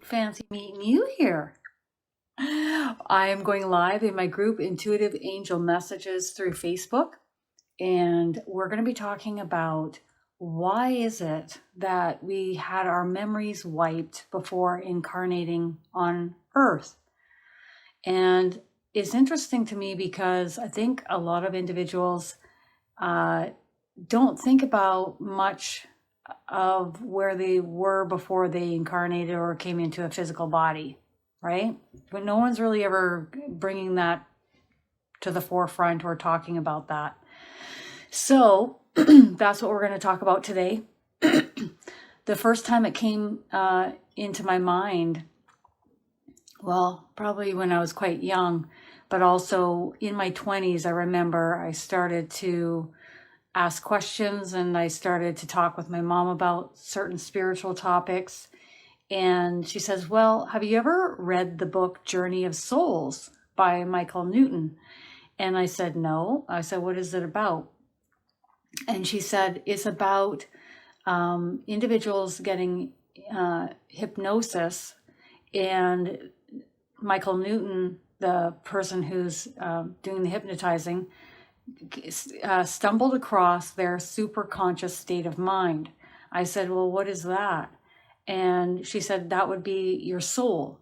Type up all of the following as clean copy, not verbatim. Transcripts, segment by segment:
fancy meeting you here. I am going live in my group Intuitive Angel Messages through Facebook, and we're going to be talking about why is it that we had our memories wiped before incarnating on Earth. And it's interesting to me because I think a lot of individuals don't think about much of where they were before they incarnated or came into a physical body, right? But no one's really ever bringing that to the forefront or talking about that. So that's what we're going to talk about today. The first time it came into my mind, well, probably when I was quite young, but also in my 20s, I remember I started to ask questions and I started to talk with my mom about certain spiritual topics. And she says, well, have you ever read the book Journey of Souls by Michael Newton? And I said, no. I said, what is it about? And she said, it's about individuals getting hypnosis, and Michael Newton, the person who's doing the hypnotizing, stumbled across their super conscious state of mind. I said, well, what is that? And she said, that would be your soul.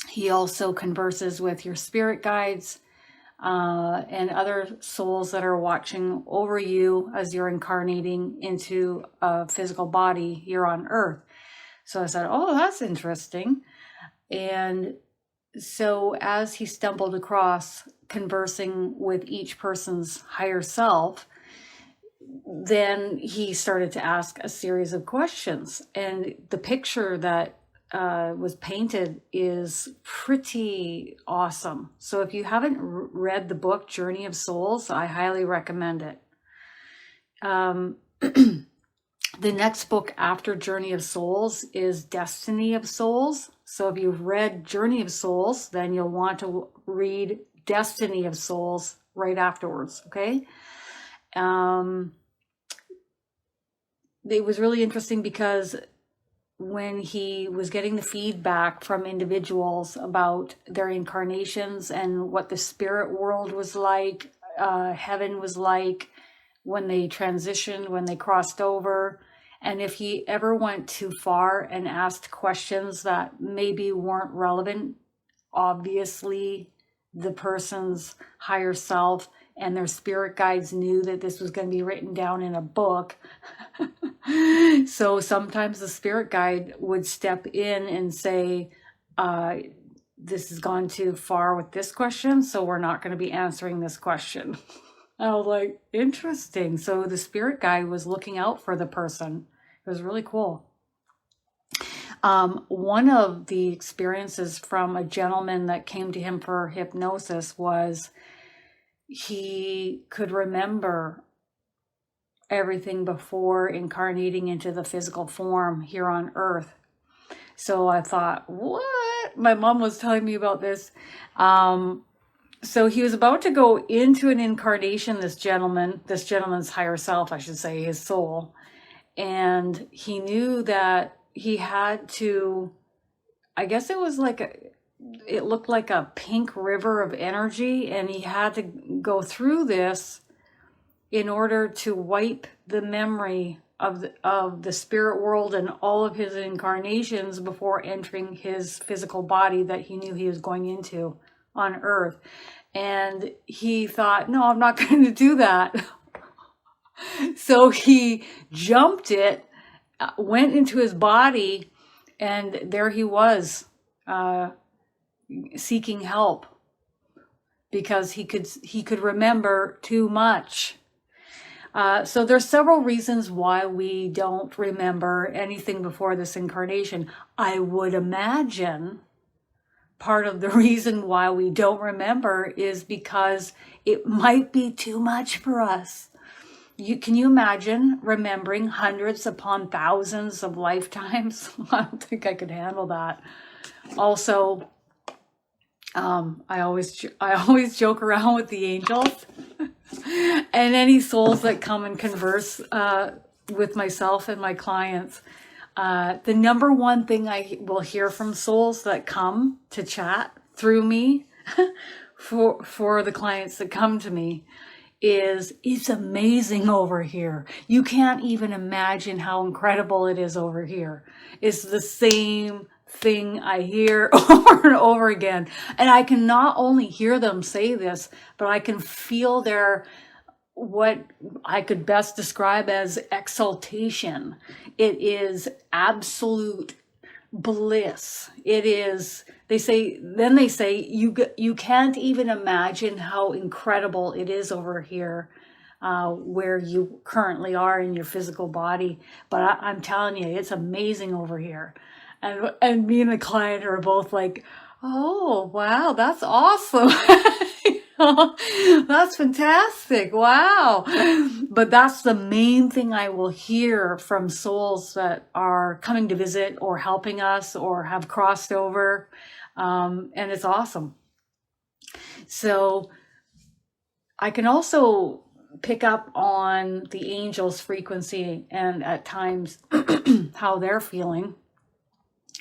He also converses with your spirit guides and other souls that are watching over you as you're incarnating into a physical body here on Earth. So I said, oh, that's interesting. And so as he stumbled across conversing with each person's higher self, then he started to ask a series of questions. And the picture that was painted is pretty awesome. So if you haven't read the book Journey of Souls, I highly recommend it. The next book after Journey of Souls is Destiny of Souls. So if you've read Journey of Souls, then you'll want to read Destiny of Souls right afterwards, okay? It was really interesting because when he was getting the feedback from individuals about their incarnations and what the spirit world was like, heaven was like, when they transitioned, when they crossed over, and if he ever went too far and asked questions that maybe weren't relevant, obviously the person's higher self and their spirit guides knew that this was going to be written down in a book. So sometimes the spirit guide would step in and say, this has gone too far with this question, so we're not going to be answering this question. I was like, interesting. So the spirit guide was looking out for the person. It was really cool. One of the experiences from a gentleman that came to him for hypnosis was he could remember everything before incarnating into the physical form here on Earth. So I thought, what? My mom was telling me about this. So he was about to go into an incarnation, this gentleman's higher self, I should say, his soul. And he knew that he had to, I guess it was like it looked like a pink river of energy, and he had to go through this in order to wipe the memory of the spirit world and all of his incarnations before entering his physical body that he knew he was going into on Earth. And he thought, no, I'm not going to do that. So he jumped it, went into his body, and there he was, seeking help because he could remember too much. So there's several reasons why we don't remember anything before this incarnation. I would imagine part of the reason why we don't remember is because it might be too much for us. Can you imagine remembering hundreds upon thousands of lifetimes? I don't think I could handle that. Also, I always joke around with the angels and any souls that come and converse with myself and my clients. The number one thing I will hear from souls that come to chat through me for the clients that come to me is, it's amazing over here. You can't even imagine how incredible it is over here. It's the same thing I hear over and over again. And I can not only hear them say this, but I can feel their, what I could best describe as exaltation. It is absolute bliss. It is, they say, you can't even imagine how incredible it is over here, where you currently are in your physical body. But I'm telling you, it's amazing over here. And me and the client are both like, oh, wow, that's awesome. That's fantastic. Wow. But that's the main thing I will hear from souls that are coming to visit or helping us or have crossed over. And it's awesome. So I can also pick up on the angels' frequency and at times how they're feeling.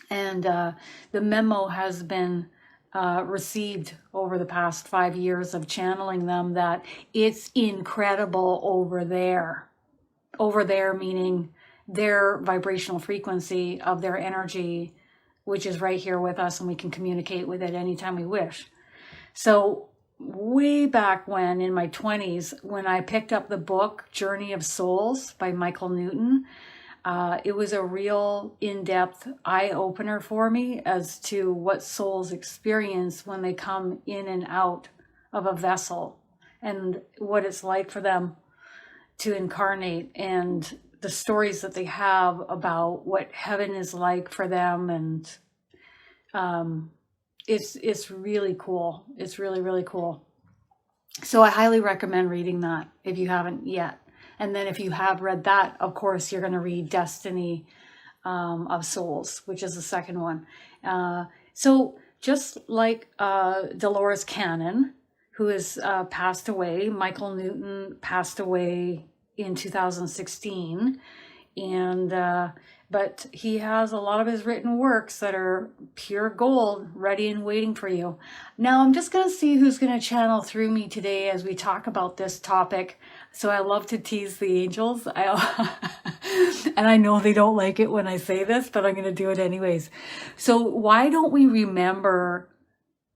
And the memo has been received over the past 5 years of channeling them that it's incredible over there. Over there meaning their vibrational frequency of their energy, which is right here with us, and we can communicate with it anytime we wish. So way back when, in my 20s, when I picked up the book Journey of Souls by Michael Newton, it was a real in-depth eye-opener for me as to what souls experience when they come in and out of a vessel and what it's like for them to incarnate, and the stories that they have about what heaven is like for them. And it's really cool. It's really, really cool. So I highly recommend reading that if you haven't yet. And then if you have read that, of course, you're going to read Destiny of Souls, which is the second one. So just like Dolores Cannon, who has passed away, Michael Newton passed away in 2016. And but he has a lot of his written works that are pure gold, ready and waiting for you. Now I'm just going to see who's going to channel through me today as we talk about this topic. So I love to tease the angels. And I know they don't like it when I say this, but I'm going to do it anyways. So why don't we remember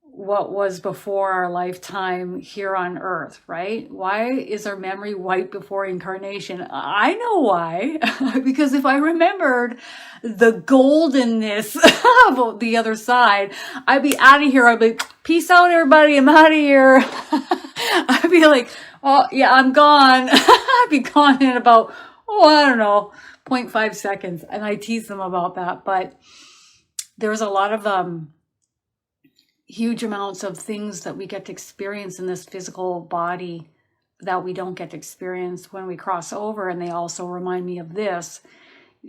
what was before our lifetime here on earth, right? Why is our memory wiped before incarnation? I know why. Because if I remembered the goldenness of the other side, I'd be out of here. I'd be, peace out, everybody. I'm out of here. I'd be like, oh, yeah, I'm gone. I'd be gone in about, I don't know, 0.5 seconds. And I tease them about that. But there's a lot of huge amounts of things that we get to experience in this physical body that we don't get to experience when we cross over. And they also remind me of this.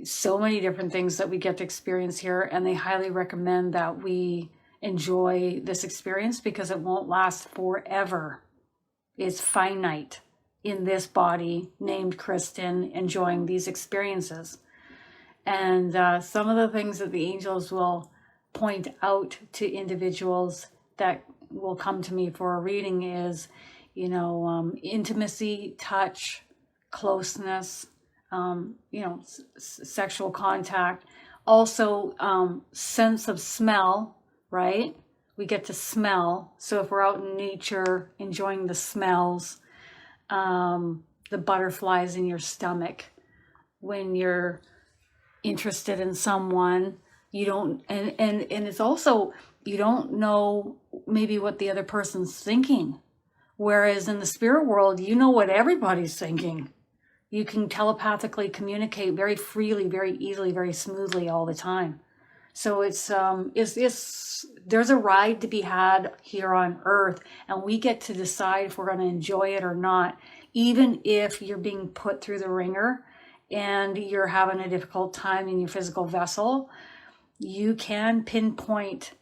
So many different things that we get to experience here. And they highly recommend that we enjoy this experience because it won't last forever. It's finite in this body named Kristin, enjoying these experiences. And some of the things that the angels will point out to individuals that will come to me for a reading is, intimacy, touch, closeness, sexual contact, also sense of smell, right? We get to smell. So if we're out in nature, enjoying the smells, the butterflies in your stomach, when you're interested in someone, you don't, and it's also, you don't know maybe what the other person's thinking. Whereas in the spirit world, you know what everybody's thinking. You can telepathically communicate very freely, very easily, very smoothly all the time. So it's there's a ride to be had here on earth, and we get to decide if we're going to enjoy it or not, even if you're being put through the ringer and you're having a difficult time in your physical vessel. You can pinpoint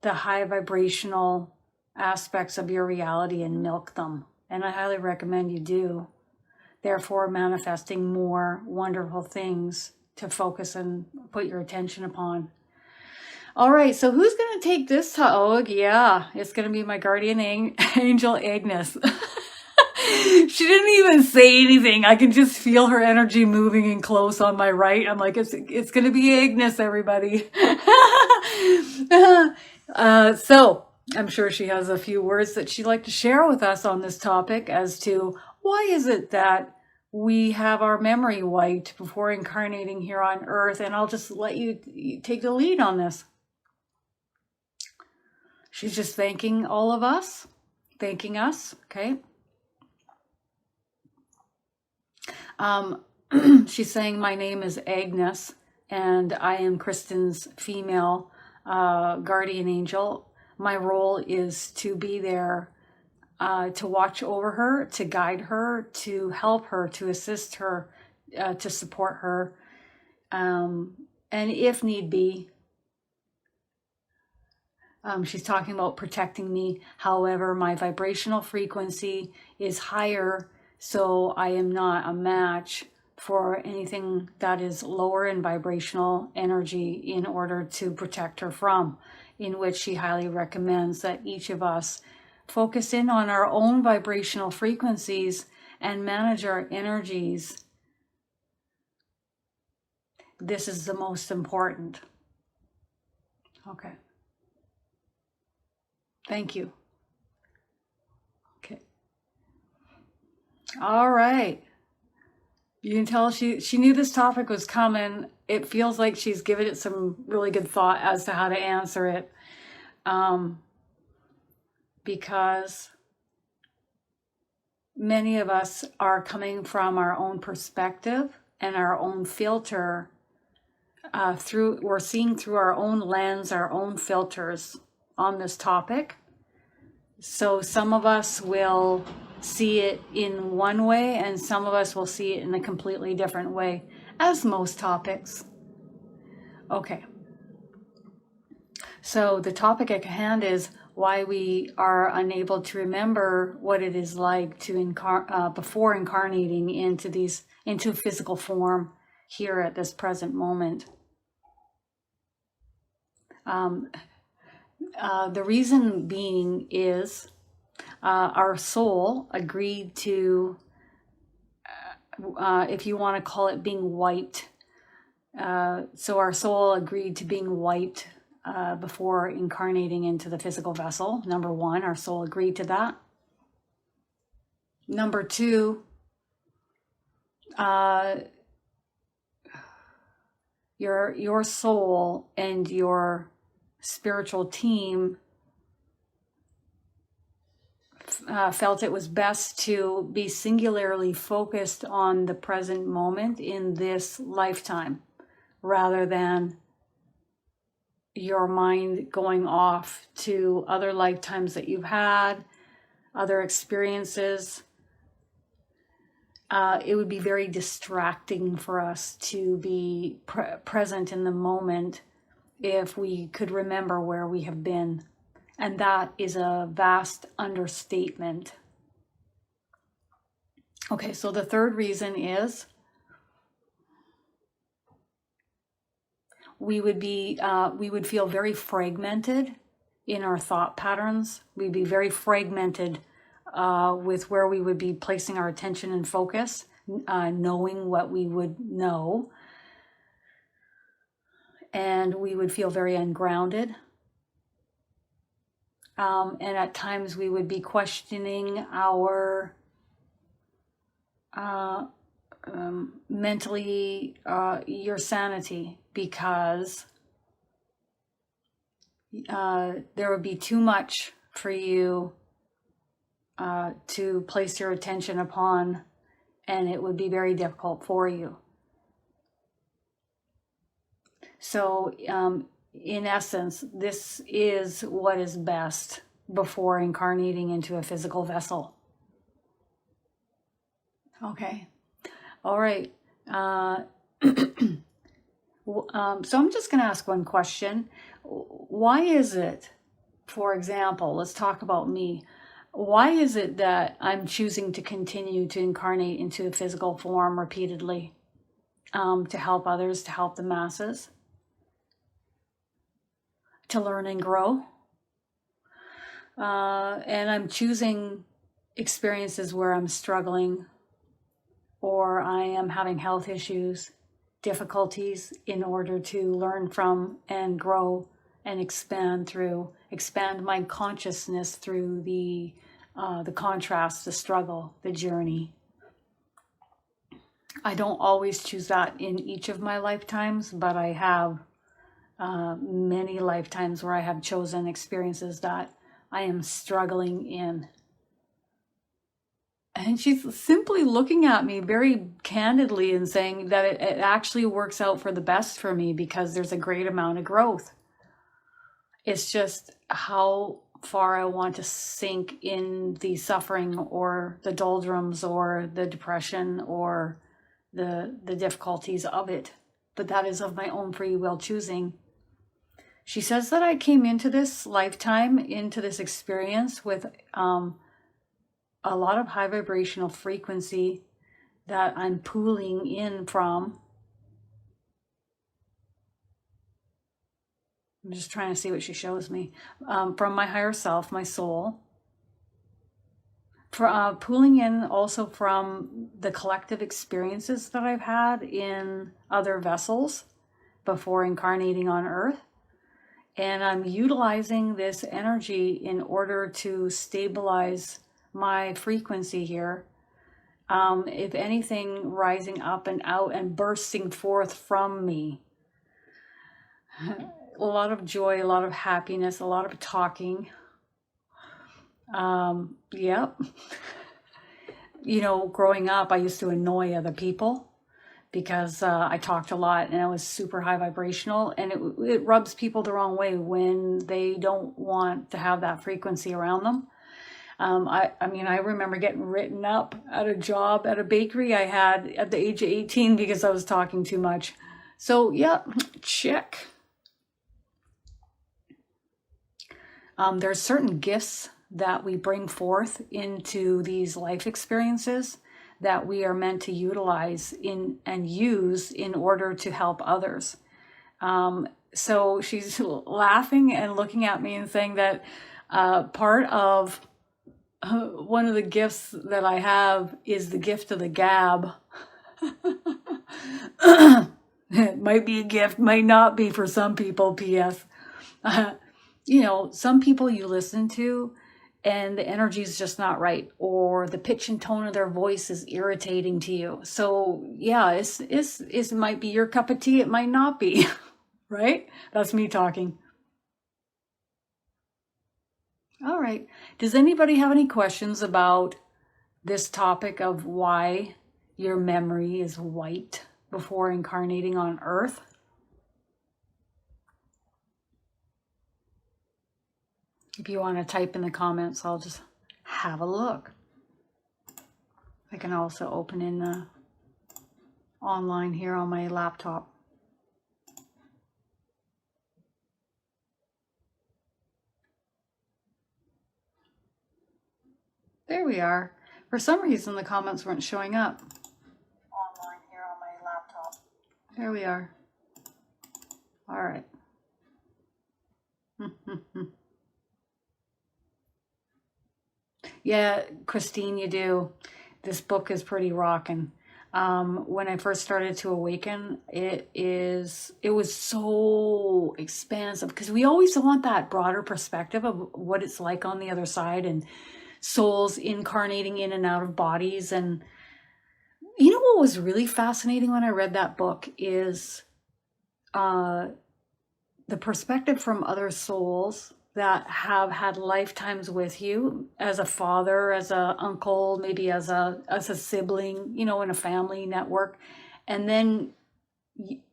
the high vibrational aspects of your reality and milk them. And I highly recommend you do. Therefore, manifesting more wonderful things to focus and put your attention upon. All right, so who's going to take this? Oh, yeah, it's going to be my guardian angel, Agnes. She didn't even say anything. I can just feel her energy moving in close on my right. I'm like, it's going to be Agnes, everybody. So I'm sure she has a few words that she'd like to share with us on this topic as to why is it that we have our memory wiped before incarnating here on Earth. And I'll just let you take the lead on this. She's just thanking all of us, thanking us, okay? She's saying, my name is Agnes, and I am Kristin's female guardian angel. My role is to be there to watch over her, to guide her, to help her, to assist her, to support her, and if need be, she's talking about protecting me. However, my vibrational frequency is higher, so I am not a match for anything that is lower in vibrational energy in order to protect her from, in which she highly recommends that each of us focus in on our own vibrational frequencies and manage our energies. This is the most important. Okay. Thank you. Okay. All right. You can tell she knew this topic was coming. It feels like she's given it some really good thought as to how to answer it. Because many of us are coming from our own perspective and our own filter. We're seeing through our own lens, our own filters on this topic. So some of us will see it in one way and some of us will see it in a completely different way, as most topics. Okay. So the topic at hand is why we are unable to remember what it is like to before incarnating into physical form here at this present moment. The reason being is our soul agreed to, if you want to call it being wiped. So our soul agreed to being wiped before incarnating into the physical vessel. Number one, our soul agreed to that. Number two, your soul and your spiritual team felt it was best to be singularly focused on the present moment in this lifetime, rather than your mind going off to other lifetimes that you've had, other experiences. It would be very distracting for us to be present in the moment if we could remember where we have been. And that is a vast understatement. Okay, so the third reason is we would feel very fragmented in our thought patterns. We'd be very fragmented with where we would be placing our attention and focus, knowing what we would know. And we would feel very ungrounded. And at times we would be questioning our mentally your sanity, because there would be too much for you to place your attention upon, and it would be very difficult for you. So in essence, this is what is best before incarnating into a physical vessel. Okay. All right. So I'm just going to ask one question. Why is it, for example, let's talk about me. Why is it that I'm choosing to continue to incarnate into a physical form repeatedly? to help others, to help the masses, to learn and grow. And I'm choosing experiences where I'm struggling or I am having health issues, difficulties, in order to learn from and grow and expand my consciousness through the contrast, the struggle, the journey. I don't always choose that in each of my lifetimes, but I have many lifetimes where I have chosen experiences that I am struggling in. And she's simply looking at me very candidly and saying that it actually works out for the best for me because there's a great amount of growth. It's just how far I want to sink in the suffering or the doldrums or the depression or the difficulties of it. But that is of my own free will choosing. She says that I came into this lifetime, into this experience with a lot of high vibrational frequency that I'm pulling in from. I'm just trying to see what she shows me. From my higher self, my soul. Pulling in also from the collective experiences that I've had in other vessels before incarnating on Earth. And I'm utilizing this energy in order to stabilize my frequency here. If anything, rising up and out and bursting forth from me. A lot of joy, a lot of happiness, a lot of talking. Yep. You know, growing up, I used to annoy other people because I talked a lot and I was super high vibrational, and it rubs people the wrong way when they don't want to have that frequency around them. I mean, I remember getting written up at a job at a bakery I had at the age of 18 because I was talking too much. So, yeah, check. There's certain gifts that we bring forth into these life experiences that we are meant to utilize and use in order to help others. So she's laughing and looking at me and saying that part of one of the gifts that I have is the gift of the gab. It might be a gift, might not be for some people, P.S. You know, some people you listen to and the energy is just not right, or the pitch and tone of their voice is irritating to you. So yeah, it might be your cup of tea, it might not be, right? That's me talking. All right. Does anybody have any questions about this topic of why your memory is white before incarnating on Earth? If you want to type in the comments, I'll just have a look. I can also open in the online here on my laptop. There we are. For some reason, the comments weren't showing up. Online here on my laptop. There we are. All right. Yeah, Kristin, you do. This book is pretty rocking. When I first started to awaken, it was so expansive because we always want that broader perspective of what it's like on the other side and souls incarnating in and out of bodies. And you know what was really fascinating when I read that book is the perspective from other souls that have had lifetimes with you as a father, as a uncle, maybe as a sibling, you know, in a family network. And then,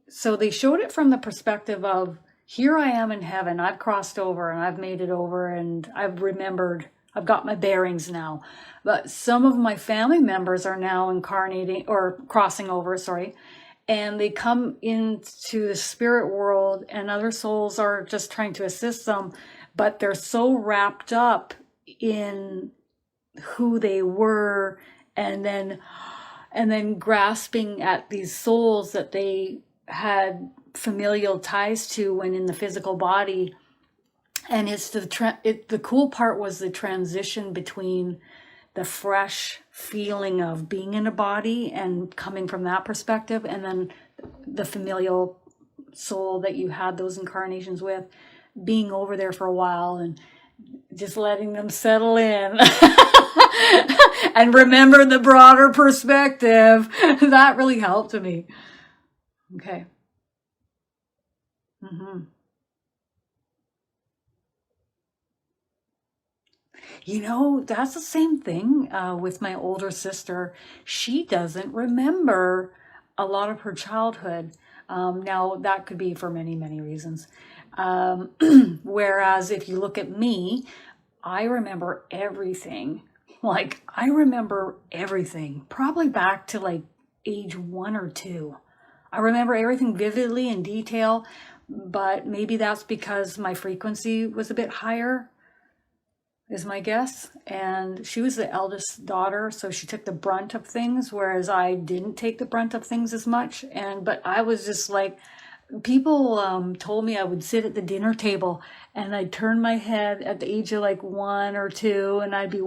so they showed it from the perspective of, here I am in heaven, I've crossed over and I've made it over and I've remembered, I've got my bearings now. But some of my family members are now incarnating or crossing over, and they come into the spirit world and other souls are just trying to assist them, but they're so wrapped up in who they were, and then and then grasping at these souls that they had familial ties to when in the physical body. And it's the cool part was the transition between the fresh feeling of being in a body and coming from that perspective, and then the familial soul that you had those incarnations with, being over there for a while and just letting them settle in and remember the broader perspective. That really helped me. Okay. That's the same thing with my older sister. She doesn't remember a lot of her childhood. Now, that could be for many, many reasons. Whereas if you look at me, I remember everything. Like, I remember everything, probably back to like age 1 or 2. I remember everything vividly in detail, but maybe that's because my frequency was a bit higher, is my guess. And she was the eldest daughter, so she took the brunt of things, whereas I didn't take the brunt of things as much. But I was just like, people told me I would sit at the dinner table and I'd turn my head at the age of like 1 or 2, and I'd be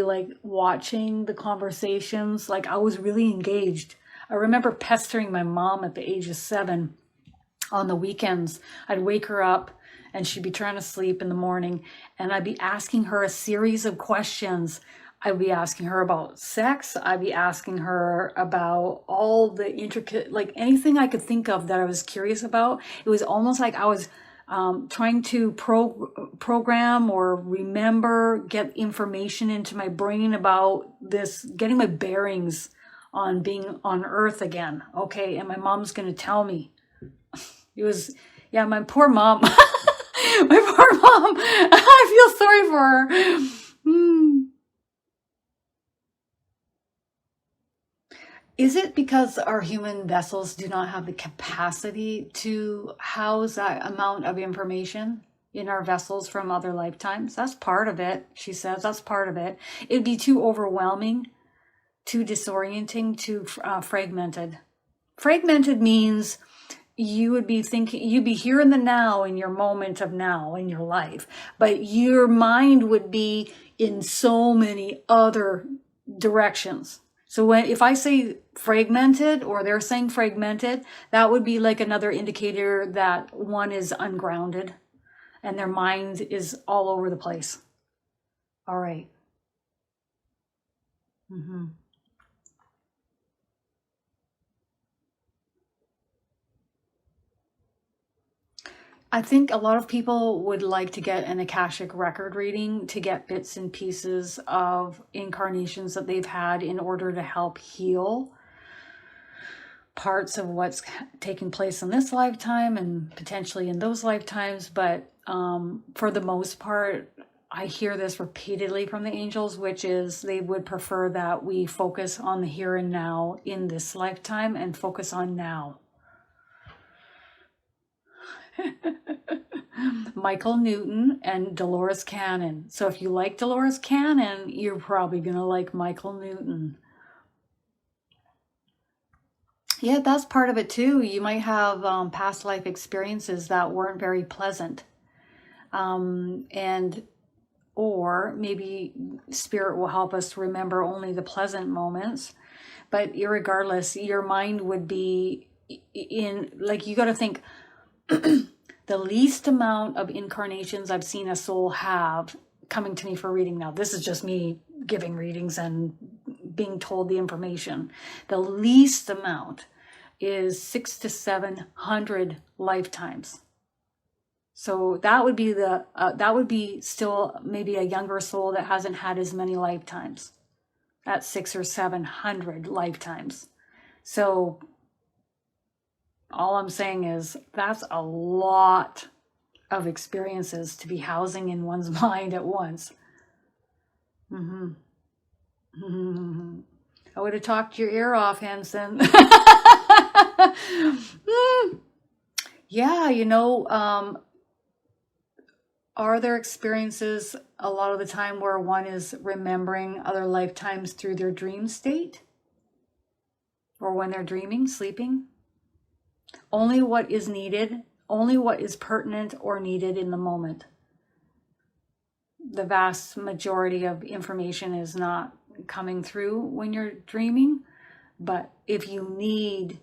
like watching the conversations. Like, I was really engaged. I remember pestering my mom at the age of 7 on the weekends. I'd wake her up and she'd be trying to sleep in the morning, and I'd be asking her a series of questions. I'd be asking her about sex. I'd be asking her about all the intricate, like anything I could think of that I was curious about. It was almost like I was trying to program or remember, get information into my brain about this, getting my bearings on being on Earth again. Okay, and my mom's going to tell me. It was, yeah, my poor mom. My poor mom. I feel sorry for her. Is it because our human vessels do not have the capacity to house that amount of information in our vessels from other lifetimes? That's part of it, she says. That's part of it. It'd be too overwhelming, too disorienting, too fragmented. Fragmented means you would be thinking, you'd be here in the now, in your moment of now in your life, but your mind would be in so many other directions. So if I say fragmented, or they're saying fragmented, that would be like another indicator that one is ungrounded and their mind is all over the place. All right. I think a lot of people would like to get an Akashic record reading to get bits and pieces of incarnations that they've had in order to help heal parts of what's taking place in this lifetime and potentially in those lifetimes. But for the most part, I hear this repeatedly from the angels, which is they would prefer that we focus on the here and now in this lifetime and focus on now. Michael Newton and Dolores Cannon. So if you like Dolores Cannon, you're probably going to like Michael Newton. Yeah, that's part of it too. You might have past life experiences that weren't very pleasant. Or maybe spirit will help us to remember only the pleasant moments. But irregardless, your mind would be in, like, you got to think, the least amount of incarnations I've seen a soul have coming to me for reading now. This is just me giving readings and being told the information. The least amount is 600 to 700 lifetimes. So that would be still maybe a younger soul that hasn't had as many lifetimes. That's 600 or 700 lifetimes. So all I'm saying is that's a lot of experiences to be housing in one's mind at once. I would have talked your ear off, Hanson. Yeah, are there experiences a lot of the time where one is remembering other lifetimes through their dream state? or when they're dreaming, sleeping. Only what is needed, only what is pertinent or needed in the moment. The vast majority of information is not coming through when you're dreaming, but if you need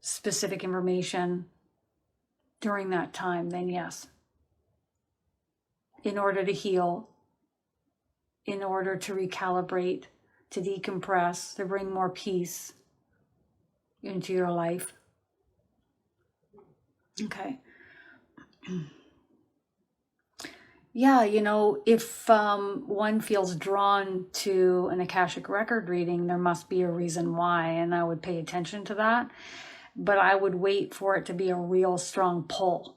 specific information during that time, then yes. In order to heal, in order to recalibrate, to decompress, to bring more peace into your life. Okay. Yeah, if one feels drawn to an Akashic record reading, there must be a reason why, and I would pay attention to that. But I would wait for it to be a real strong pull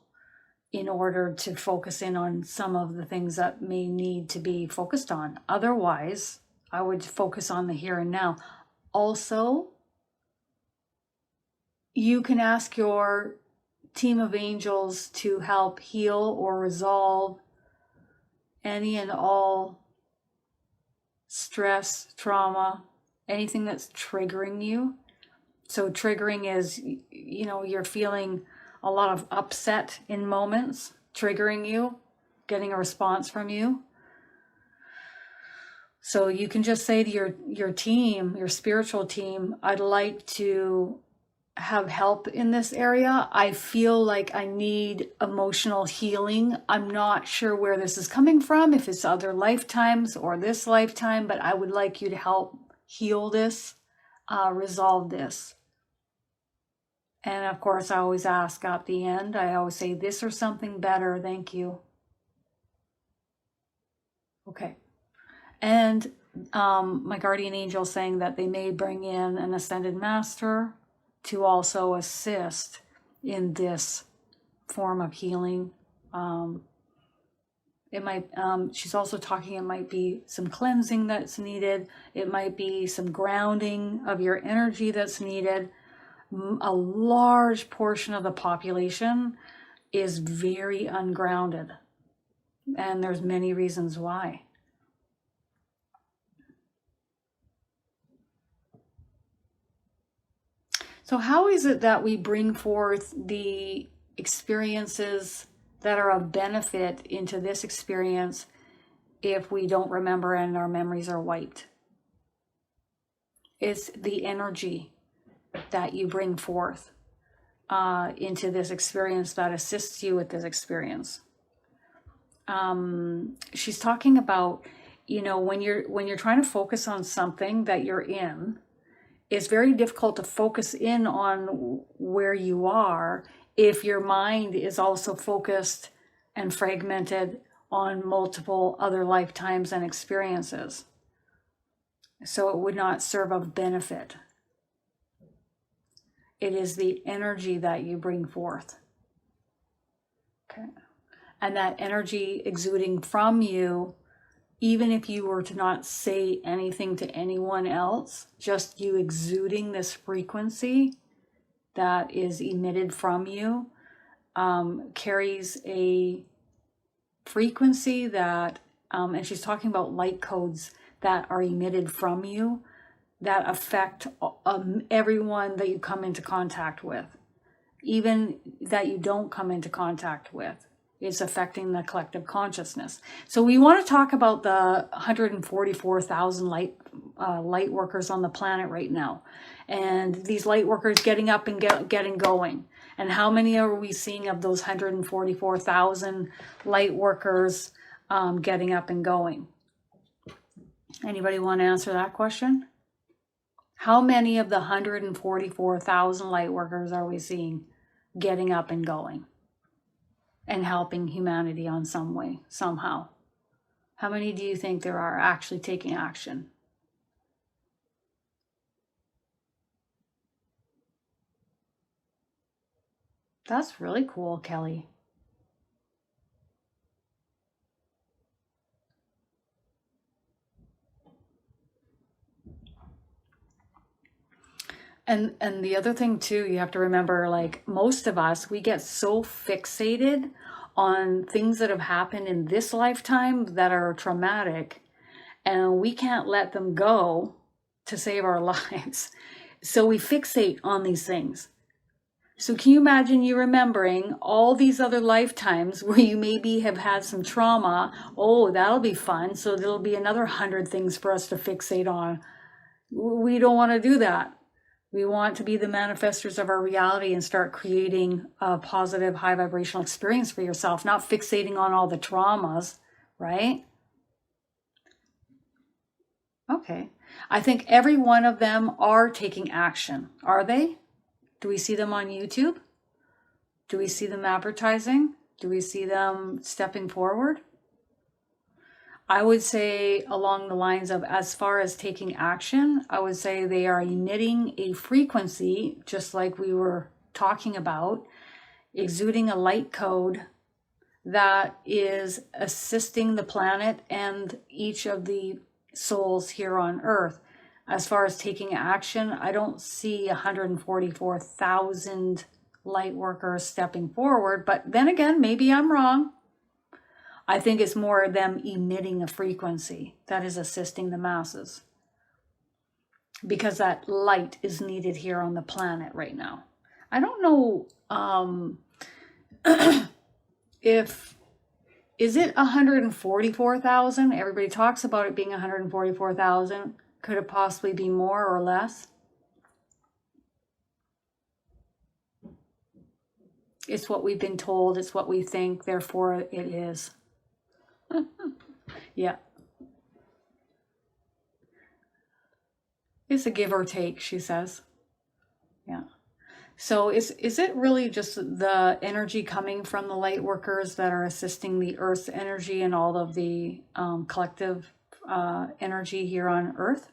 in order to focus in on some of the things that may need to be focused on. Otherwise, I would focus on the here and now. Also, you can ask your team of angels to help heal or resolve any and all stress, trauma, anything that's triggering you. So triggering is, you're feeling a lot of upset in moments, triggering you, getting a response from you. So you can just say to your team, your spiritual team, I'd like to have help in this area. I feel like I need emotional healing. I'm not sure where this is coming from, if it's other lifetimes or this lifetime, but I would like you to help heal this, resolve this. And of course, I always ask at the end, I always say this or something better, thank you. Okay. And my guardian angel saying that they may bring in an ascended master to also assist in this form of healing. It might, she's also talking, it might be some cleansing that's needed. It might be some grounding of your energy that's needed. A large portion of the population is very ungrounded, and there's many reasons why. So how is it that we bring forth the experiences that are of benefit into this experience if we don't remember and our memories are wiped? It's the energy that you bring forth into this experience that assists you with this experience. She's talking about, when you're trying to focus on something that you're in, it's very difficult to focus in on where you are if your mind is also focused and fragmented on multiple other lifetimes and experiences. So it would not serve a benefit. It is the energy that you bring forth. Okay. And that energy exuding from you, even if you were to not say anything to anyone else, just you exuding this frequency that is emitted from you, carries a frequency that, and she's talking about light codes that are emitted from you that affect everyone that you come into contact with, even that you don't come into contact with. It's affecting the collective consciousness. So we want to talk about the 144,000 light workers on the planet right now, and these light workers getting up and getting going. And how many are we seeing of those 144,000 light workers getting up and going? Anybody want to answer that question? How many of the 144,000 light workers are we seeing getting up and going and helping humanity on some way, somehow? How many do you think there are actually taking action? That's really cool, Kelly. And the other thing too, you have to remember, like most of us, we get so fixated on things that have happened in this lifetime that are traumatic, and we can't let them go to save our lives. So we fixate on these things. So can you imagine you remembering all these other lifetimes where you maybe have had some trauma? Oh, that'll be fun. So there'll be another 100 things for us to fixate on. We don't want to do that. We want to be the manifestors of our reality and start creating a positive, high vibrational experience for yourself, not fixating on all the traumas, right? Okay. I think every one of them are taking action. Are they? Do we see them on YouTube? Do we see them advertising? Do we see them stepping forward? I would say along the lines of, as far as taking action, I would say they are emitting a frequency, just like we were talking about, exuding a light code that is assisting the planet and each of the souls here on Earth. As far as taking action, I don't see 144,000 light workers stepping forward, but then again, maybe I'm wrong. I think it's more them emitting a frequency that is assisting the masses, because that light is needed here on the planet right now. I don't know is it 144,000? Everybody talks about it being 144,000. Could it possibly be more or less? It's what we've been told. It's what we think. Therefore, it is. Yeah. It's a give or take, she says. Yeah. So is it really just the energy coming from the light workers that are assisting the Earth's energy and all of the collective energy here on Earth?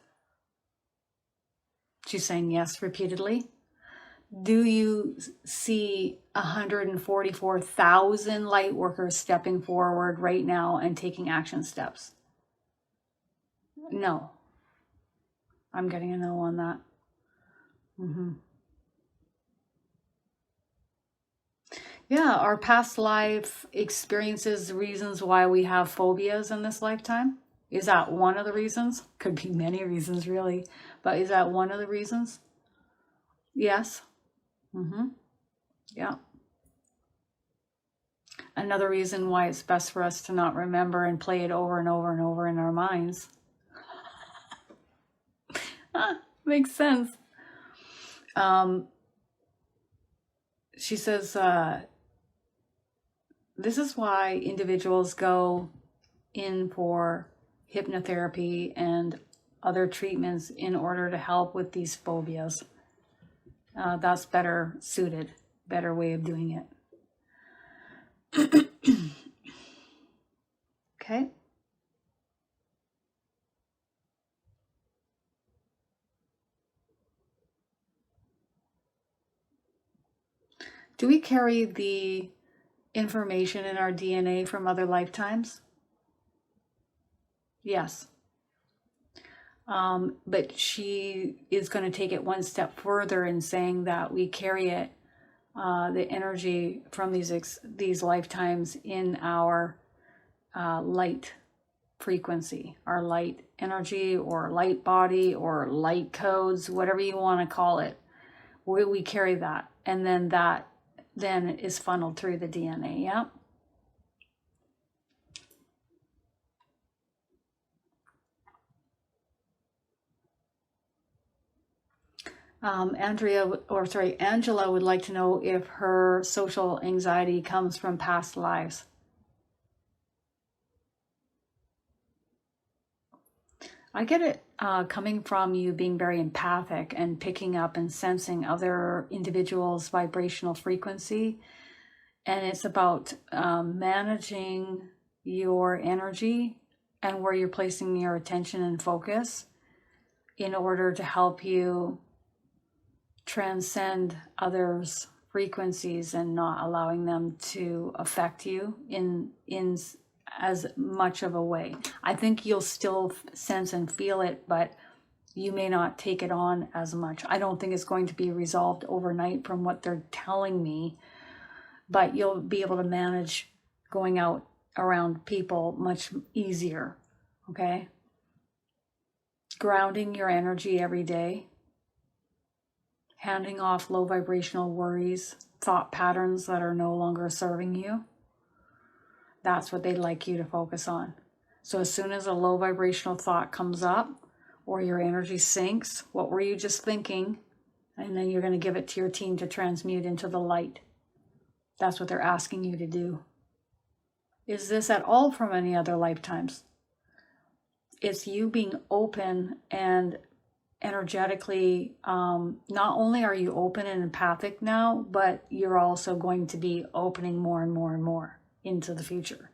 She's saying yes repeatedly. Do you see 144,000 light workers stepping forward right now and taking action steps? No. I'm getting a no on that. Yeah, our past life experiences, the reasons why we have phobias in this lifetime. Is that one of the reasons? Could be many reasons, really. But is that one of the reasons? Yes. Yeah. Another reason why it's best for us to not remember and play it over and over and over in our minds. Makes sense. She says, this is why individuals go in for hypnotherapy and other treatments in order to help with these phobias. That's better suited, better way of doing it. Okay. Do we carry the information in our DNA from other lifetimes? Yes. But she is going to take it one step further in saying that we carry it, the energy from these lifetimes in our light frequency, our light energy or light body or light codes, whatever you want to call it. We carry that, and then that then is funneled through the DNA. Yeah. Angela would like to know if her social anxiety comes from past lives. I get it coming from you being very empathic and picking up and sensing other individuals' vibrational frequency. And it's about managing your energy and where you're placing your attention and focus in order to help you transcend others' frequencies and not allowing them to affect you in as much of a way. I think you'll still sense and feel it, but you may not take it on as much. I don't think it's going to be resolved overnight from what they're telling me, but you'll be able to manage going out around people much easier, okay? Grounding your energy every day handing off low vibrational worries, thought patterns that are no longer serving you. That's what they'd like you to focus on. So as soon as a low vibrational thought comes up or your energy sinks, what were you just thinking? And then you're going to give it to your team to transmute into the light. That's what they're asking you to do. Is this at all from any other lifetimes? It's you being open and energetically, not only are you open and empathic now, but you're also going to be opening more and more and more into the future.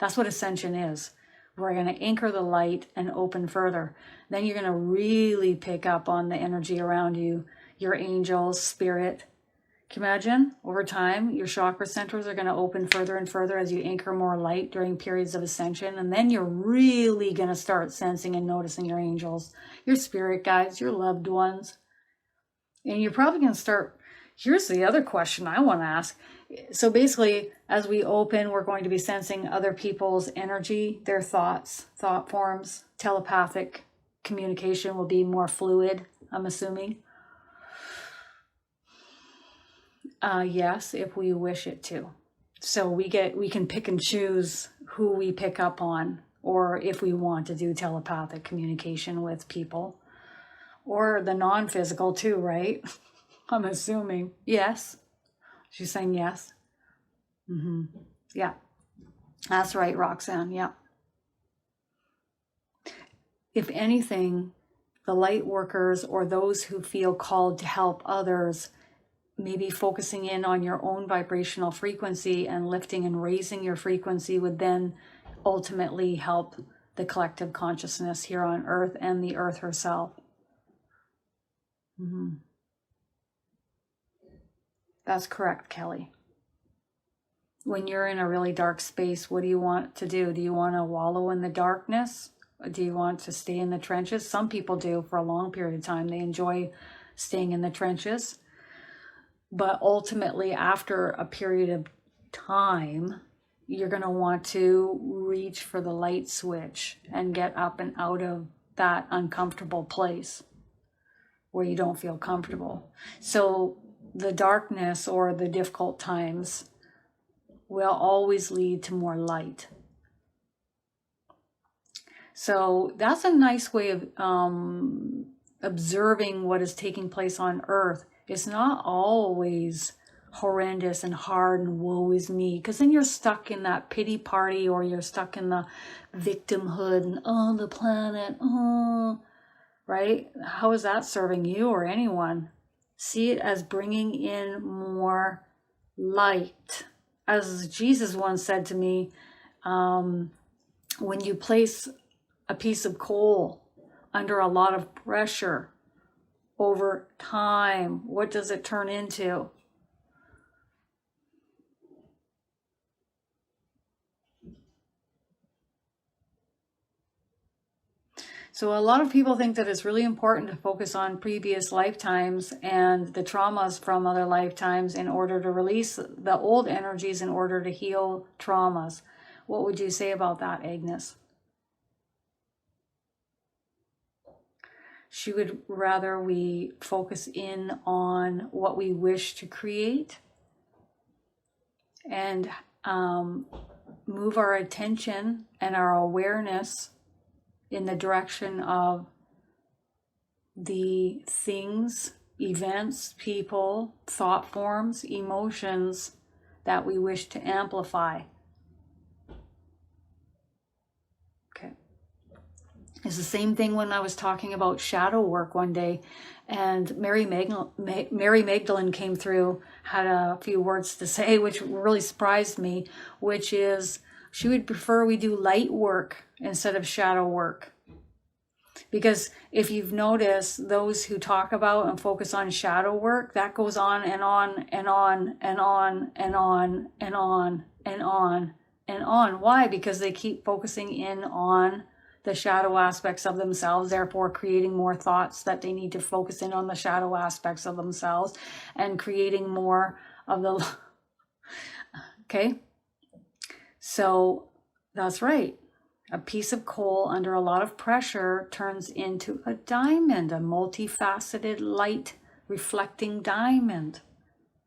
That's what Ascension is. We're going to anchor the light and open further. Then you're going to really pick up on the energy around you, your angels, spirit. Can you imagine? Over time, your chakra centers are going to open further and further as you anchor more light during periods of ascension. And then you're really going to start sensing and noticing your angels, your spirit guides, your loved ones. And you're probably going to start. Here's the other question I want to ask. So basically, as we open, we're going to be sensing other people's energy, their thoughts, thought forms, telepathic communication will be more fluid, I'm assuming. Yes, if we wish it to. So we can pick and choose who we pick up on, or if we want to do telepathic communication with people, or the non-physical too, right? I'm assuming. Yes. She's saying yes. Yeah. That's right, Roxanne. Yeah. If anything, the light workers or those who feel called to help others, maybe focusing in on your own vibrational frequency and lifting and raising your frequency would then ultimately help the collective consciousness here on Earth and the Earth herself. That's correct, Kelly. When you're in a really dark space, what do you want to do? Do you want to wallow in the darkness? Or do you want to stay in the trenches? Some people do for a long period of time. They enjoy staying in the trenches. But ultimately, after a period of time, you're going to want to reach for the light switch and get up and out of that uncomfortable place where you don't feel comfortable. So the darkness or the difficult times will always lead to more light. So that's a nice way of observing what is taking place on Earth. It's not always horrendous and hard and woe is me, because then you're stuck in that pity party, or you're stuck in the victimhood and the planet, right? How is that serving you or anyone? See it as bringing in more light. As Jesus once said to me, when you place a piece of coal under a lot of pressure over time, what does it turn into? So a lot of people think that it's really important to focus on previous lifetimes and the traumas from other lifetimes in order to release the old energies in order to heal traumas. What would you say about that, Agnes? She would rather we focus in on what we wish to create and move our attention and our awareness in the direction of the things, events, people, thought forms, emotions that we wish to amplify. Okay. It's the same thing when I was talking about shadow work one day, and Mary Magdalene came through, had a few words to say, which really surprised me, which is she would prefer we do light work instead of shadow work. Because if you've noticed, those who talk about and focus on shadow work, that goes on and on and on and on and on and on and on and on. Why? Because they keep focusing in on the shadow aspects of themselves, therefore creating more thoughts that they need to focus in on the shadow aspects of themselves and creating more of the... Okay? So that's right. A piece of coal under a lot of pressure turns into a diamond, a multifaceted light reflecting diamond.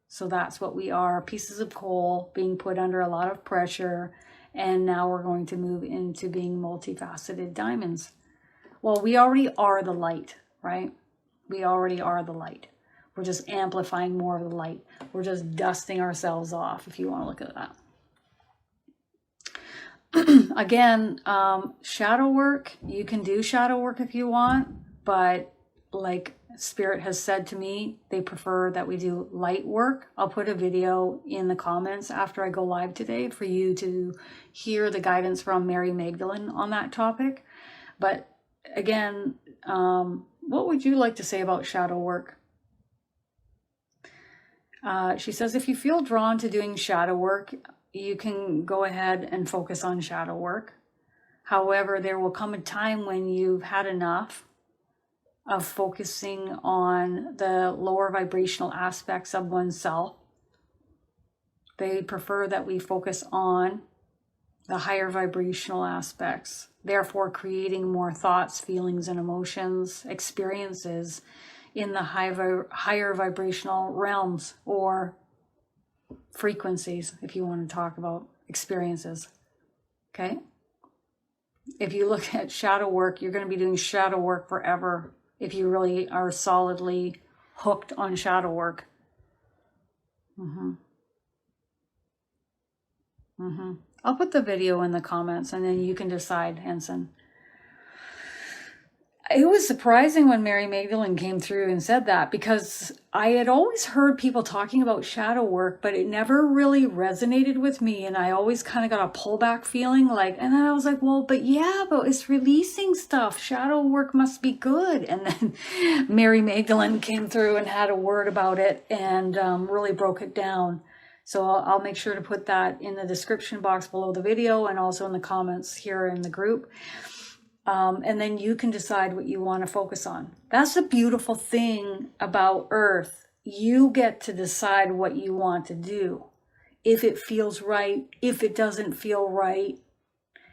So that's what we are, pieces of coal being put under a lot of pressure. And now we're going to move into being multifaceted diamonds. Well, we already are the light, right? We already are the light. We're just amplifying more of the light. We're just dusting ourselves off, if you want to look at that. Again, shadow work, you can do shadow work if you want, but like Spirit has said to me, they prefer that we do light work. I'll put a video in the comments after I go live today for you to hear the guidance from Mary Magdalene on that topic. But again, what would you like to say about shadow work? She says, if you feel drawn to doing shadow work, you can go ahead and focus on shadow work. However, there will come a time when you've had enough of focusing on the lower vibrational aspects of oneself. They prefer that we focus on the higher vibrational aspects, therefore creating more thoughts, feelings, and emotions, experiences in the higher vibrational realms or frequencies, if you want to talk about experiences. Okay? If you look at shadow work, you're going to be doing shadow work forever if you really are solidly hooked on shadow work. I'll put the video in the comments and then you can decide, Henson. It was surprising when Mary Magdalene came through and said that, because I had always heard people talking about shadow work, but it never really resonated with me. And I always kind of got a pullback feeling like, and then I was like, well, but it's releasing stuff. Shadow work must be good. And then Mary Magdalene came through and had a word about it and really broke it down. So I'll make sure to put that in the description box below the video and also in the comments here in the group. And then you can decide what you want to focus on. That's the beautiful thing about Earth. You get to decide what you want to do. If it feels right, if it doesn't feel right.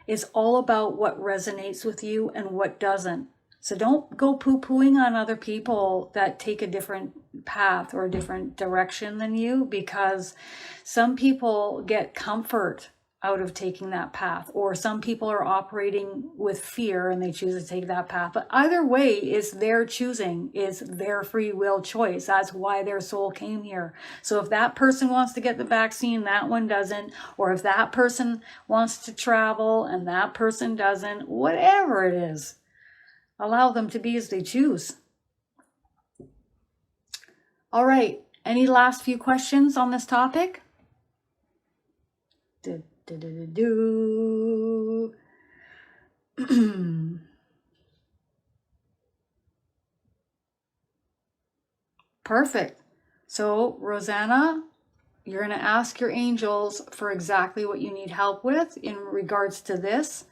It's all about what resonates with you and what doesn't. So don't go poo-pooing on other people that take a different path or a different direction than you, because some people get comfort out of taking that path, or some people are operating with fear and they choose to take that path. But either way, it's their choosing, is their free will choice. That's why their soul came here. So if that person wants to get the vaccine, that one doesn't, or if that person wants to travel and that person doesn't, whatever it is, allow them to be as they choose. All right, any last few questions on this topic? Perfect. So Rosanna, you're going to ask your angels for exactly what you need help with in regards to this,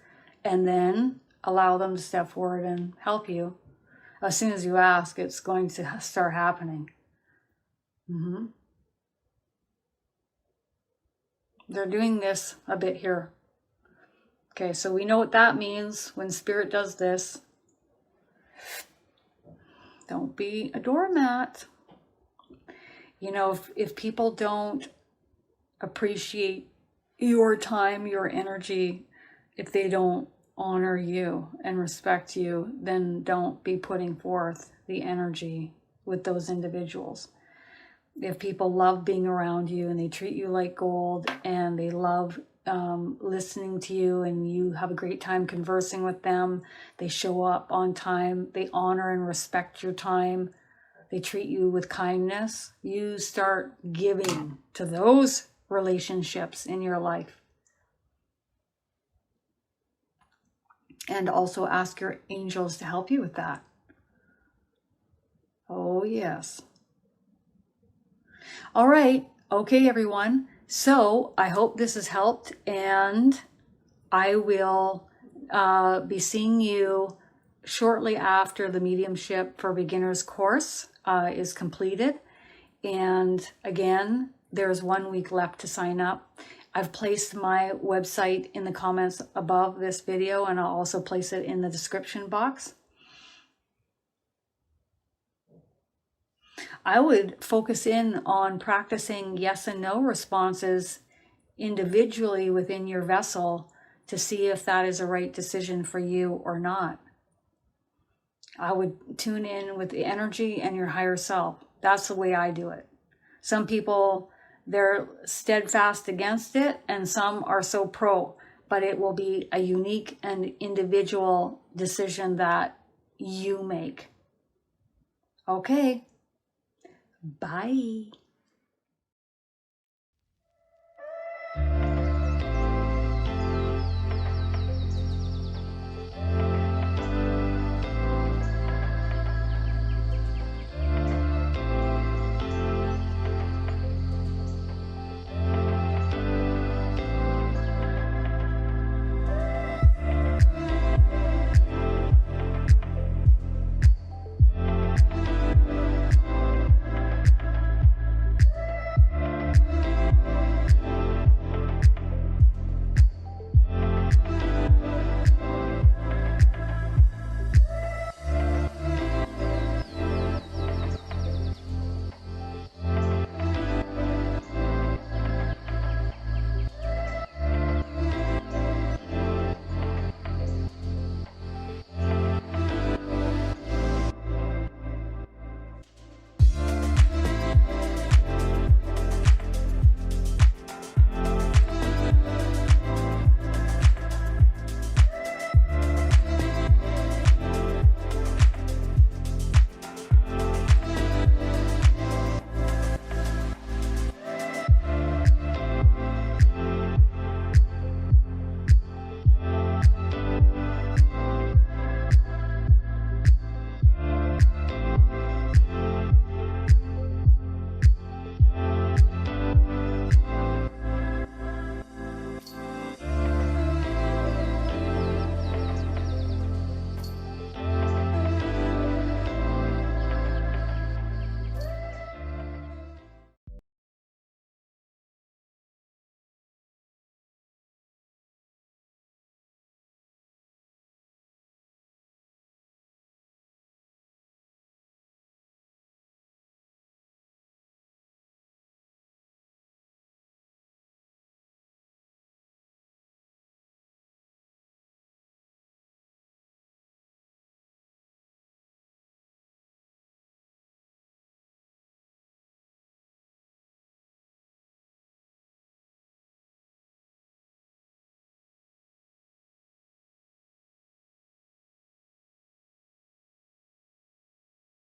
and then allow them to step forward and help you. As soon as you ask, it's going to start happening. They're doing this a bit here. Okay, so we know what that means when Spirit does this. Don't be a doormat. You know, if people don't appreciate your time, your energy, if they don't honor you and respect you, then don't be putting forth the energy with those individuals. If people love being around you and they treat you like gold and they love listening to you and you have a great time conversing with them, they show up on time, they honor and respect your time, they treat you with kindness, you start giving to those relationships in your life. And also ask your angels to help you with that. Oh, yes. All right. Okay, everyone. So I hope this has helped, and I will be seeing you shortly after the Mediumship for Beginners course is completed. And again, there's 1 week left to sign up. I've placed my website in the comments above this video, and I'll also place it in the description box. I would focus in on practicing yes and no responses individually within your vessel to see if that is a right decision for you or not. I would tune in with the energy and your higher self. That's the way I do it. Some people, they're steadfast against it, and some are so pro, but it will be a unique and individual decision that you make. Okay. Bye.